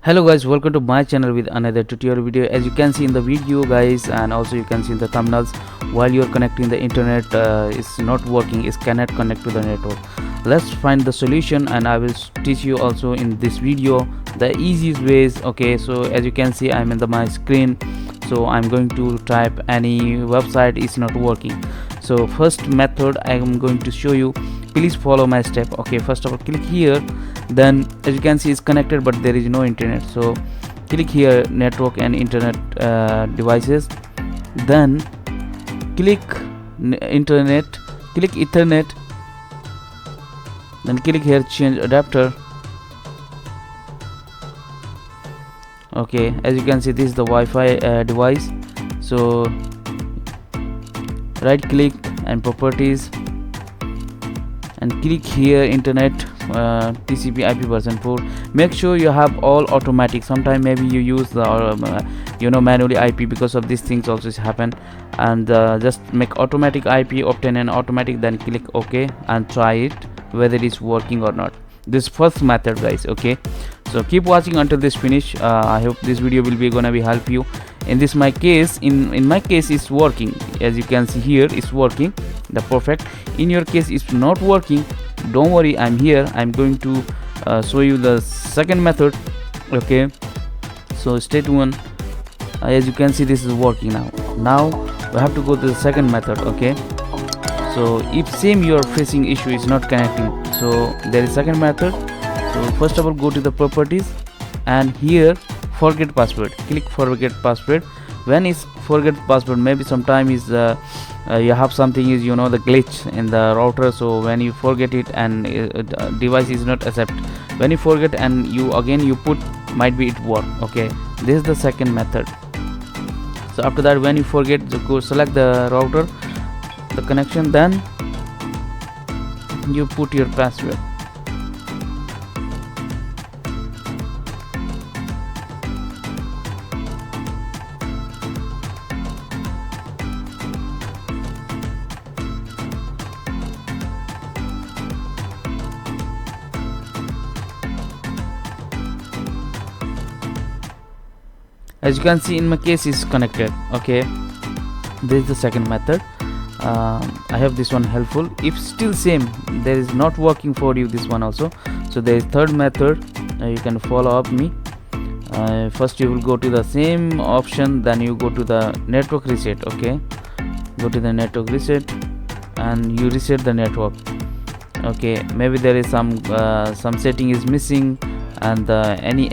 Hello guys, welcome to my channel with another tutorial video. As you can see in the video guys, and also you can see in the thumbnails, while you're connecting the internet is not working, it cannot connect to the network. Let's find the solution and I will teach you also in this video the easiest ways. Okay, so as you can see, I'm in my screen, so I'm going to type any website is not working. So first method I am going to show you, please follow my step. Okay, first of all click here, then as you can see it's connected but there is no internet, so click here network and internet devices, then click internet, click Ethernet, then click here change adapter. Okay, as you can see this is the Wi-Fi device, so right click and properties and click here internet TCP IP version 4. Make sure you have all automatic. Sometime maybe you use the manually IP, because of these things also happen, and just make automatic IP, obtain an automatic, then click OK and try it whether it is working or not. This first method guys. Okay, so keep watching until this finish. I hope this video will be gonna be help you. In this my case, in my case it's working. As you can see here it's working, the perfect. In your case it's not working, don't worry, I'm here. I'm going to show you the second method. Okay, so stay tuned. As you can see this is working now we have to go to the second method. Okay, so if same you are facing issue is not connecting, so there is second method. So first of all go to the properties and here forget password, click forget password. When is forget password, maybe sometime is you have something is the glitch in the router, so when you forget it and device is not accept, when you forget and you put, might be it work. Okay, this is the second method. So after that when you forget, so go select the router, the connection, then you put your password. As you can see in my case is connected. Okay, this is the second method. I have this one helpful. If still same there is not working for you, this one also, so there is third method. You can follow up me. First you will go to the same option, then you go to the network reset. Okay, go to the network reset and you reset the network. Okay, maybe there is some setting is missing, and any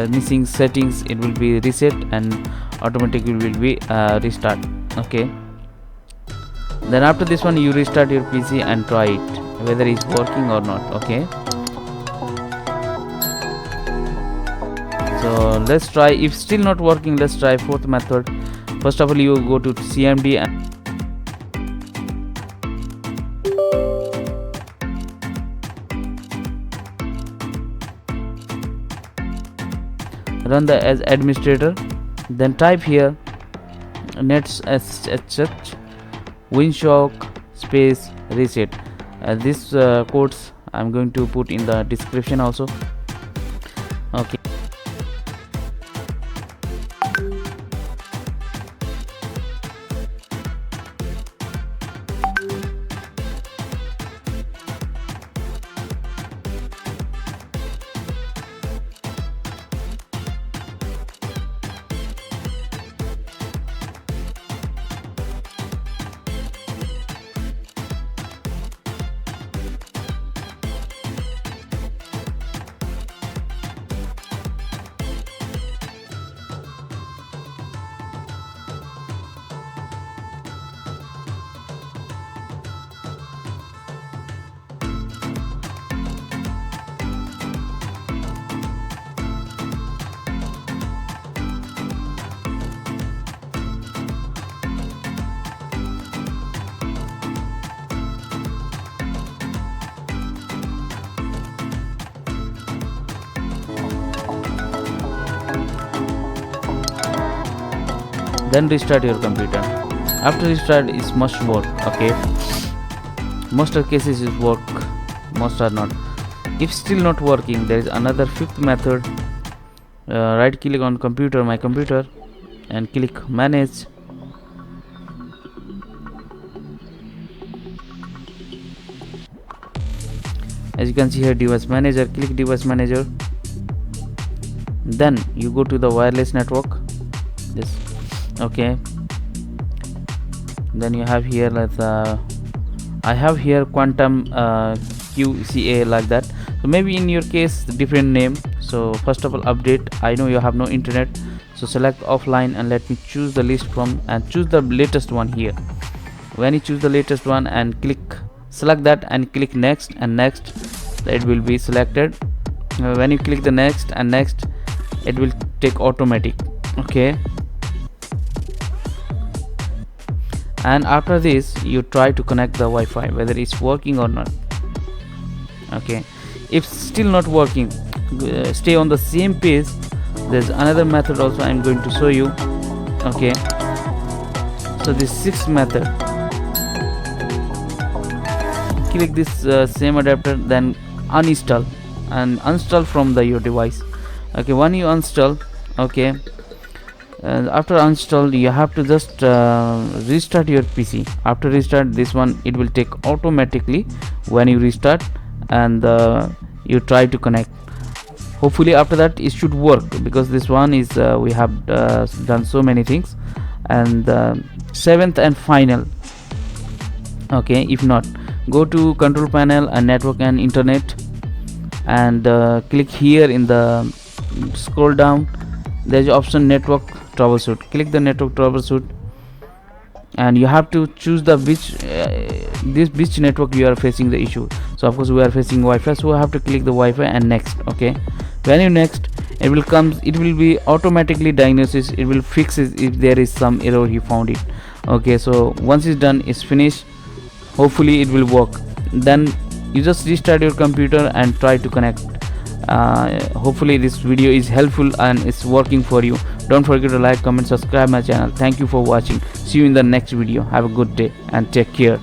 missing settings, it will be reset and automatically will be restart. Okay, then after this one you restart your PC and try it whether it's working or not. Okay, so let's try. If still not working, let's try fourth method. First of all you go to CMD and run the as administrator, then type here nets sh winshock space reset. This codes I'm going to put in the description also. Okay, then restart your computer. After restart it must work. Okay, most of cases it work, most are not. If still not working, there is another fifth method. right click on computer, my computer, and click manage. As you can see here, device manager, click device manager. Then you go to the wireless network, this, okay. Then you have here I have here quantum QCA, like that. So maybe in your case different name. So first of all, update. I know you have no internet, so select offline and let me choose the list from, and choose the latest one here. When you choose the latest one and select that and click next and next, it will be selected. When you click the next and next, it will take automatic, okay. And after this, you try to connect the Wi-Fi, whether it's working or not, okay. If still not working, stay on the same page. There's another method also I'm going to show you, okay. So this sixth method, click this same adapter, then uninstall and install from your device, okay. When you install, okay, after install, you have to just restart your PC. After restart, this one, it will take automatically when you restart, and you try to connect. Hopefully after that it should work, because this one is we have done so many things. And seventh and final, okay, if not, go to control panel and network and internet, and click here in the scroll down, there's option network troubleshoot. Click the network troubleshoot, and you have to choose the which network you are facing the issue. So of course we are facing Wi-Fi, so we have to click the Wi-Fi and next, okay. When you next, it will be automatically diagnosis. It will fix it if there is some error he found it, okay. So once it's done, it's finished. Hopefully it will work. Then you just restart your computer and try to connect. Hopefully this video is helpful and it's working for you. Don't forget to like, comment, subscribe my channel. Thank you for watching. See you in the next video. Have a good day and take care.